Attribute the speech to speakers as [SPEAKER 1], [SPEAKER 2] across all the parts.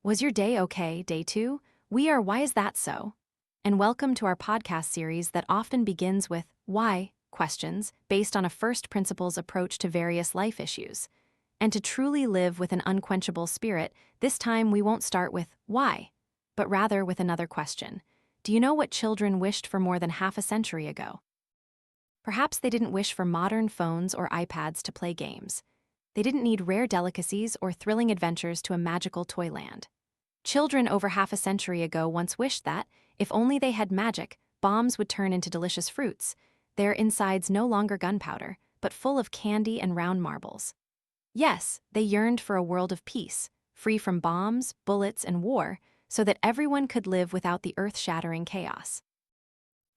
[SPEAKER 1] Was your day okay, day 2? We are Why Is That So? And welcome to our podcast series that often begins with why questions based on a first principles approach to various life issues. And to truly live with an unquenchable spirit, this time we won't start with why, but rather with another question. Do you know what children wished for more than half a century ago? Perhaps they didn't wish for modern phones or iPads to play games. They didn't need rare delicacies or thrilling adventures to a magical toyland. Children over half a century ago once wished that, if only they had magic, bombs would turn into delicious fruits, their insides no longer gunpowder, but full of candy and round marbles. Yes, they yearned for a world of peace, free from bombs, bullets, and war, so that everyone could live without the earth-shattering chaos.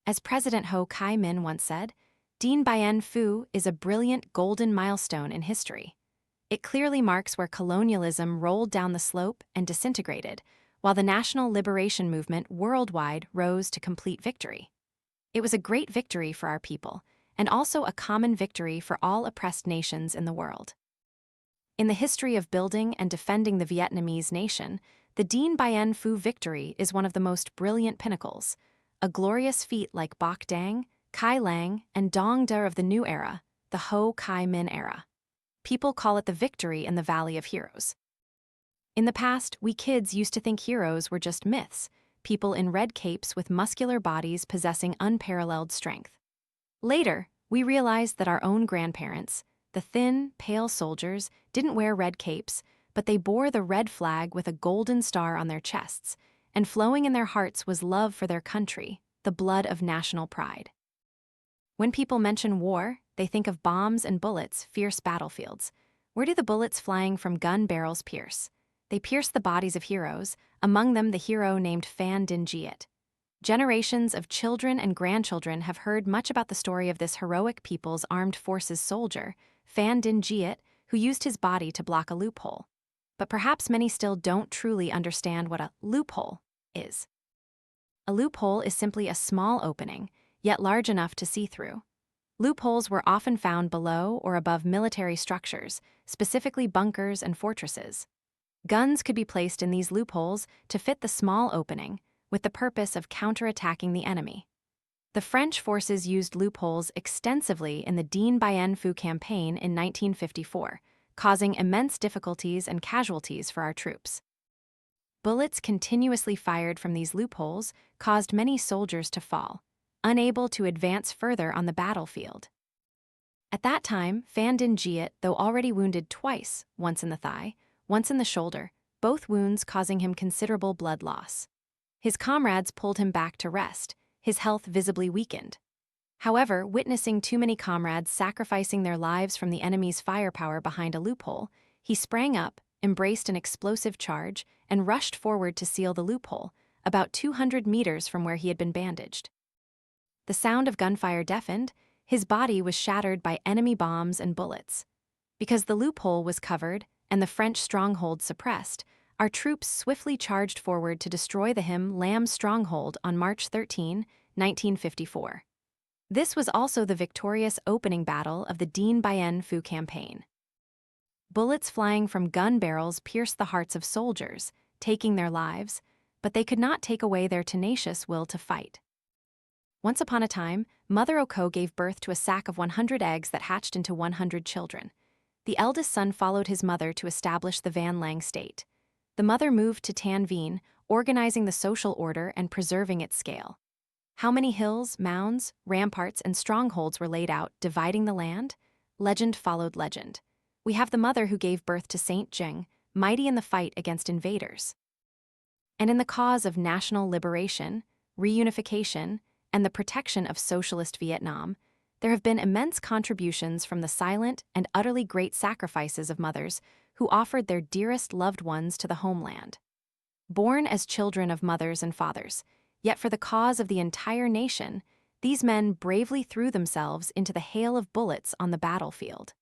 [SPEAKER 1] As President Ho Chi Minh once said, Dien Bien Phu is a brilliant golden milestone in history. It clearly marks where colonialism rolled down the slope and disintegrated, while the national liberation movement worldwide rose to complete victory. It was a great victory for our people, and also a common victory for all oppressed nations in the world. In the history of building and defending the Vietnamese nation, the Dien Bien Phu victory is one of the most brilliant pinnacles, a glorious feat like Bac Dang, Kai Lang, and Dong Da of the new era, the Ho Chi Minh era. People call it the victory in the Valley of Heroes. In the past, we kids used to think heroes were just myths, people in red capes with muscular bodies possessing unparalleled strength. Later, we realized that our own grandparents, the thin, pale soldiers, didn't wear red capes, but they bore the red flag with a golden star on their chests, and flowing in their hearts was love for their country, the blood of national pride. When people mention war, they think of bombs and bullets, fierce battlefields. Where do the bullets flying from gun barrels pierce? They pierce the bodies of heroes, among them the hero named Phan Dinh Giot. Generations of children and grandchildren have heard much about the story of this heroic People's Armed Forces soldier, Phan Dinh Giot, who used his body to block a loophole. But perhaps many still don't truly understand what a loophole is. A loophole is simply a small opening, yet large enough to see through. Loopholes were often found below or above military structures, specifically bunkers and fortresses. Guns could be placed in these loopholes to fit the small opening, with the purpose of counterattacking the enemy. The French forces used loopholes extensively in the Dien Bien Phu campaign in 1954, causing immense difficulties and casualties for our troops. Bullets continuously fired from these loopholes caused many soldiers to fall, unable to advance further on the battlefield. At that time, Phan Dinh Giot, though already wounded twice, once in the thigh, once in the shoulder, both wounds causing him considerable blood loss. His comrades pulled him back to rest, his health visibly weakened. However, witnessing too many comrades sacrificing their lives from the enemy's firepower behind a loophole, he sprang up, embraced an explosive charge, and rushed forward to seal the loophole, about 200 meters from where he had been bandaged. The sound of gunfire deafened, his body was shattered by enemy bombs and bullets. Because the loophole was covered and the French stronghold suppressed, our troops swiftly charged forward to destroy the Him Lam stronghold on March 13, 1954. This was also the victorious opening battle of the Dien Bien Phu campaign. Bullets flying from gun barrels pierced the hearts of soldiers, taking their lives, but they could not take away their tenacious will to fight. Once upon a time, Mother Oko gave birth to a sack of 100 eggs that hatched into 100 children. The eldest son followed his mother to establish the Van Lang state. The mother moved to Tan Vien, organizing the social order and preserving its scale. How many hills, mounds, ramparts, and strongholds were laid out, dividing the land? Legend followed legend. We have the mother who gave birth to Saint Jing, mighty in the fight against invaders. And in the cause of national liberation, reunification, and the protection of socialist Vietnam, there have been immense contributions from the silent and utterly great sacrifices of mothers who offered their dearest loved ones to the homeland. Born as children of mothers and fathers, yet for the cause of the entire nation, these men bravely threw themselves into the hail of bullets on the battlefield.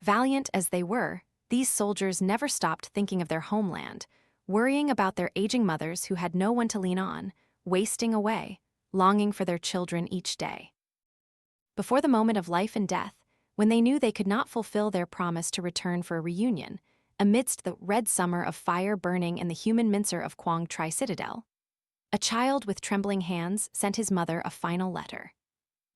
[SPEAKER 1] Valiant as they were, these soldiers never stopped thinking of their homeland, worrying about their aging mothers who had no one to lean on, wasting away, longing for their children each day. Before the moment of life and death, when they knew they could not fulfill their promise to return for a reunion, amidst the red summer of fire burning in the human mincer of Quang Tri Citadel. A child with trembling hands sent his mother a final letter.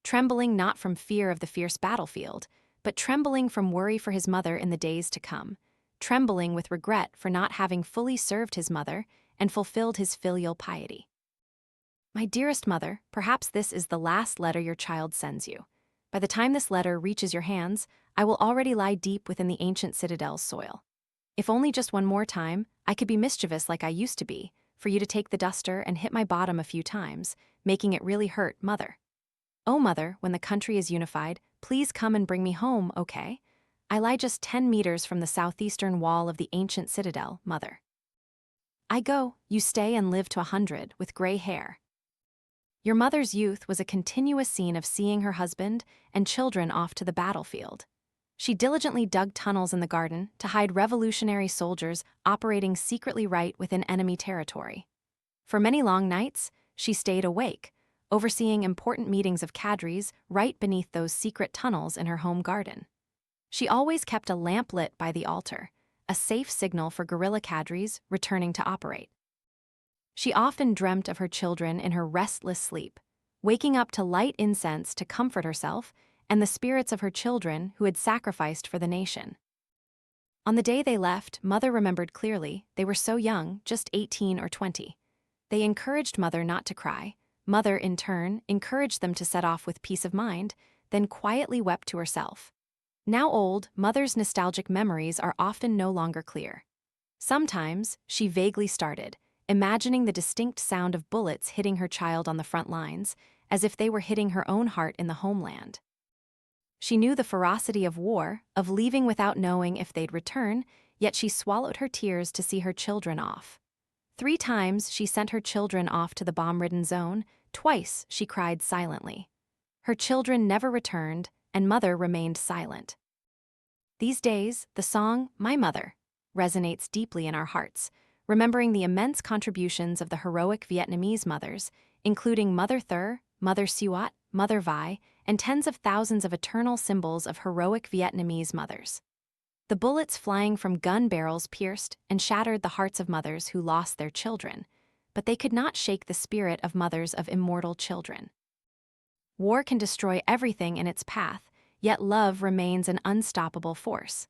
[SPEAKER 1] Trembling not from fear of the fierce battlefield, but trembling from worry for his mother in the days to come, trembling with regret for not having fully served his mother and fulfilled his filial piety. My dearest mother, perhaps this is the last letter your child sends you. By the time this letter reaches your hands, I will already lie deep within the ancient citadel's soil. If only just one more time, I could be mischievous like I used to be, for you to take the duster and hit my bottom a few times, making it really hurt, mother. Oh, mother, when the country is unified, please come and bring me home, okay? I lie just 10 meters from the southeastern wall of the ancient citadel, mother. I go, you stay and live to 100, with gray hair. Your mother's youth was a continuous scene of seeing her husband and children off to the battlefield. She diligently dug tunnels in the garden to hide revolutionary soldiers operating secretly right within enemy territory. For many long nights, she stayed awake, overseeing important meetings of cadres right beneath those secret tunnels in her home garden. She always kept a lamp lit by the altar, a safe signal for guerrilla cadres returning to operate. She often dreamt of her children in her restless sleep, waking up to light incense to comfort herself and the spirits of her children who had sacrificed for the nation. On the day they left, Mother remembered clearly. They were so young, just 18 or 20. They encouraged Mother not to cry. Mother, in turn, encouraged them to set off with peace of mind, then quietly wept to herself. Now old, Mother's nostalgic memories are often no longer clear. Sometimes, she vaguely started, imagining the distinct sound of bullets hitting her child on the front lines, as if they were hitting her own heart in the homeland. She knew the ferocity of war, of leaving without knowing if they'd return, yet she swallowed her tears to see her children off. 3 times she sent her children off to the bomb-ridden zone, twice she cried silently. Her children never returned, and Mother remained silent. These days, the song, My Mother, resonates deeply in our hearts, remembering the immense contributions of the heroic Vietnamese mothers, including Mother Thur, Mother Suat, Mother Vi, and tens of thousands of eternal symbols of heroic Vietnamese mothers. The bullets flying from gun barrels pierced and shattered the hearts of mothers who lost their children, but they could not shake the spirit of mothers of immortal children. War can destroy everything in its path, yet love remains an unstoppable force.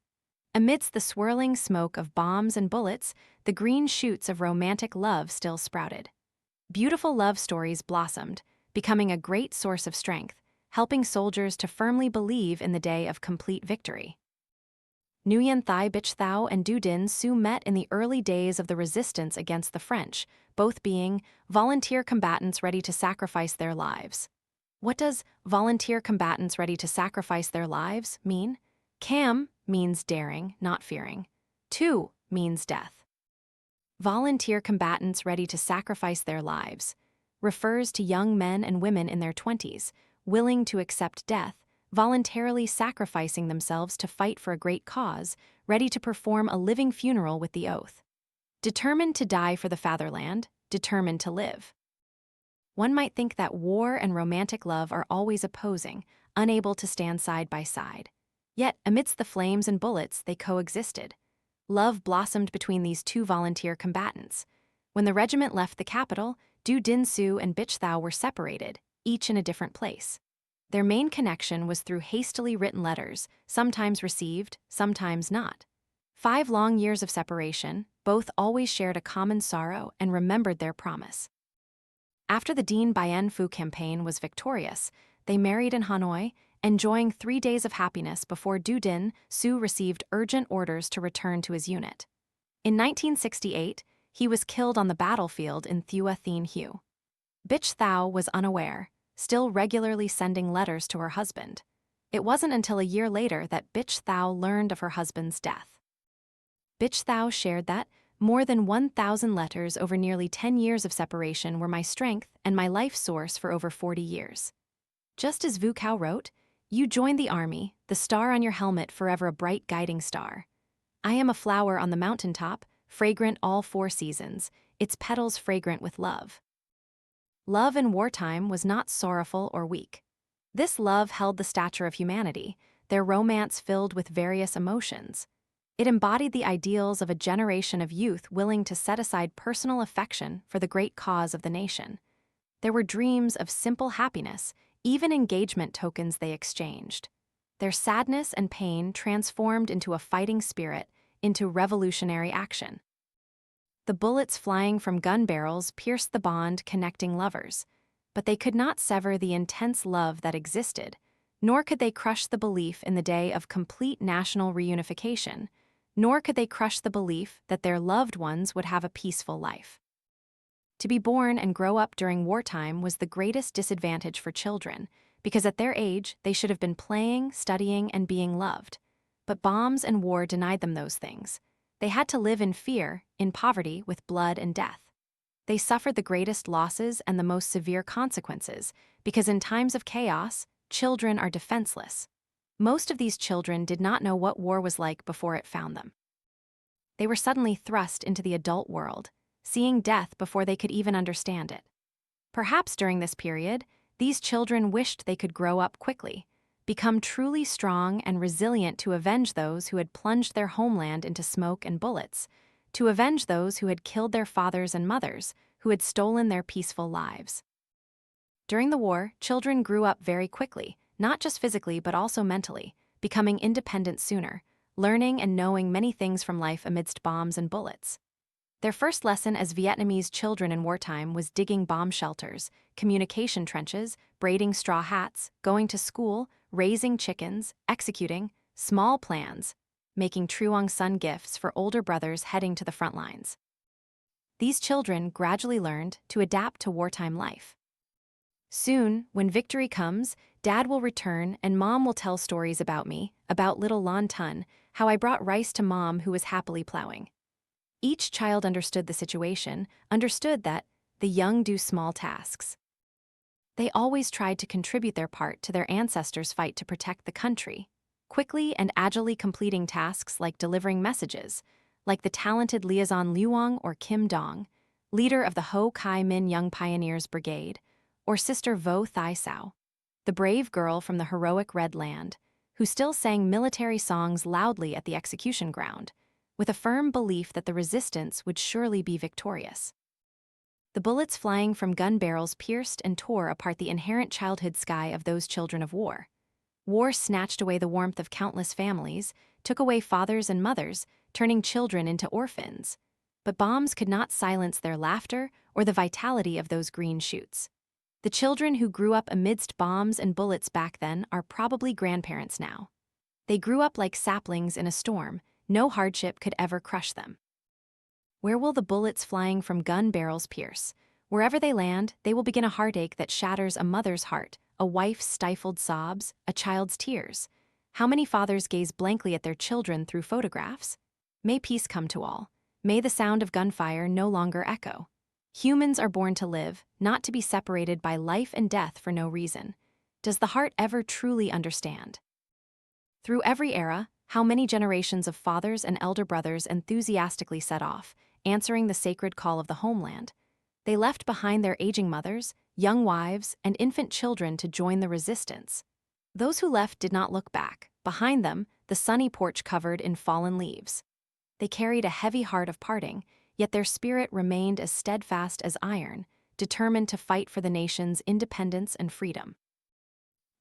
[SPEAKER 1] Amidst the swirling smoke of bombs and bullets, the green shoots of romantic love still sprouted. Beautiful love stories blossomed, becoming a great source of strength, helping soldiers to firmly believe in the day of complete victory. Nguyen Thai Bich Thao and Du Dinh Su met in the early days of the resistance against the French, both being volunteer combatants ready to sacrifice their lives. What does volunteer combatants ready to sacrifice their lives mean? Cam means daring, not fearing. Tu means death. Volunteer combatants ready to sacrifice their lives refers to young men and women in their 20s, willing to accept death, voluntarily sacrificing themselves to fight for a great cause, ready to perform a living funeral with the oath. Determined to die for the fatherland, determined to live. One might think that war and romantic love are always opposing, unable to stand side by side. Yet, amidst the flames and bullets, they coexisted. Love blossomed between these 2 volunteer combatants. When the regiment left the capital, Du Dinh Su and Bich Thao were separated, each in a different place. Their main connection was through hastily written letters, sometimes received, sometimes not. 5 long years of separation, both always shared a common sorrow and remembered their promise. After the Dien Bien Phu campaign was victorious, they married in Hanoi, enjoying 3 days of happiness before Du Dinh Su received urgent orders to return to his unit. In 1968, he was killed on the battlefield in Thua Thien Hue. Bich Thao was unaware, still regularly sending letters to her husband. It wasn't until a year later that Bich Thao learned of her husband's death. Bich Thao shared that, more than 1,000 letters over nearly 10 years of separation were my strength and my life source for over 40 years. Just as Vu Cao wrote, you joined the army, the star on your helmet forever a bright guiding star. I am a flower on the mountaintop, fragrant all 4 seasons, its petals fragrant with love. Love in wartime was not sorrowful or weak. This love held the stature of humanity, their romance filled with various emotions. It embodied the ideals of a generation of youth willing to set aside personal affection for the great cause of the nation. There were dreams of simple happiness, even engagement tokens they exchanged. Their sadness and pain transformed into a fighting spirit, into revolutionary action. The bullets flying from gun barrels pierced the bond connecting lovers, but they could not sever the intense love that existed, nor could they crush the belief in the day of complete national reunification, nor could they crush the belief that their loved ones would have a peaceful life. To be born and grow up during wartime was the greatest disadvantage for children, because at their age they should have been playing, studying, and being loved. But bombs and war denied them those things. They had to live in fear, in poverty, with blood and death. They suffered the greatest losses and the most severe consequences, because in times of chaos, children are defenseless. Most of these children did not know what war was like before it found them. They were suddenly thrust into the adult world, seeing death before they could even understand it. Perhaps during this period, these children wished they could grow up quickly, become truly strong and resilient to avenge those who had plunged their homeland into smoke and bullets, to avenge those who had killed their fathers and mothers, who had stolen their peaceful lives. During the war, children grew up very quickly, not just physically but also mentally, becoming independent sooner, learning and knowing many things from life amidst bombs and bullets. Their first lesson as Vietnamese children in wartime was digging bomb shelters, communication trenches, braiding straw hats, going to school, raising chickens, executing small plans, making Truong Sun gifts for older brothers heading to the front lines. These children gradually learned to adapt to wartime life. Soon, when victory comes, Dad will return and Mom will tell stories about me, about little Lon Tun, how I brought rice to Mom who was happily plowing. Each child understood the situation, understood that the young do small tasks. They always tried to contribute their part to their ancestors' fight to protect the country, quickly and agilely completing tasks like delivering messages, like the talented liaison Luong or Kim Dong, leader of the Ho Chi Minh Young Pioneers Brigade, or Sister Vo Thai Sao, the brave girl from the heroic Red Land, who still sang military songs loudly at the execution ground, with a firm belief that the resistance would surely be victorious. The bullets flying from gun barrels pierced and tore apart the inherent childhood sky of those children of war. War snatched away the warmth of countless families, took away fathers and mothers, turning children into orphans. But bombs could not silence their laughter or the vitality of those green shoots. The children who grew up amidst bombs and bullets back then are probably grandparents now. They grew up like saplings in a storm. No hardship could ever crush them. Where will the bullets flying from gun barrels pierce? Wherever they land, they will begin a heartache that shatters a mother's heart, a wife's stifled sobs, a child's tears. How many fathers gaze blankly at their children through photographs? May peace come to all. May the sound of gunfire no longer echo. Humans are born to live, not to be separated by life and death for no reason. Does the heart ever truly understand? Through every era, how many generations of fathers and elder brothers enthusiastically set off, answering the sacred call of the homeland. They left behind their aging mothers, young wives, and infant children to join the resistance. Those who left did not look back. Behind them, the sunny porch covered in fallen leaves. They carried a heavy heart of parting, yet their spirit remained as steadfast as iron, determined to fight for the nation's independence and freedom.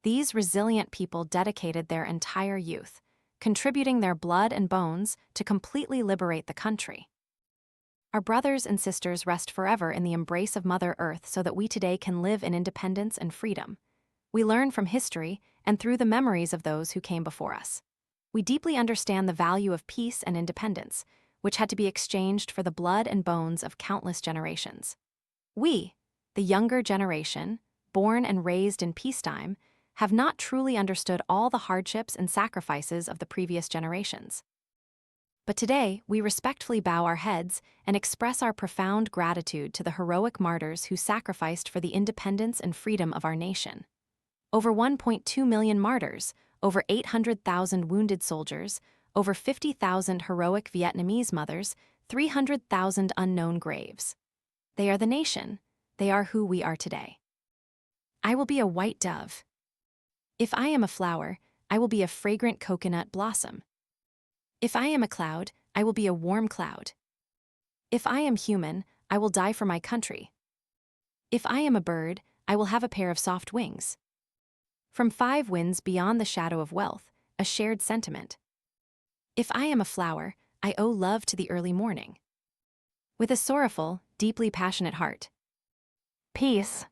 [SPEAKER 1] These resilient people dedicated their entire youth, contributing their blood and bones to completely liberate the country. Our brothers and sisters rest forever in the embrace of Mother Earth so that we today can live in independence and freedom. We learn from history and through the memories of those who came before us. We deeply understand the value of peace and independence, which had to be exchanged for the blood and bones of countless generations. We, the younger generation, born and raised in peacetime, have not truly understood all the hardships and sacrifices of the previous generations. But today, we respectfully bow our heads and express our profound gratitude to the heroic martyrs who sacrificed for the independence and freedom of our nation. Over 1.2 million martyrs, over 800,000 wounded soldiers, over 50,000 heroic Vietnamese mothers, 300,000 unknown graves. They are the nation. They are who we are today. I will be a white dove. If I am a flower, I will be a fragrant coconut blossom. If I am a cloud, I will be a warm cloud. If I am human, I will die for my country. If I am a bird, I will have a pair of soft wings. From 5 winds beyond the shadow of wealth, a shared sentiment. If I am a flower, I owe love to the early morning. With a sorrowful, deeply passionate heart. Peace.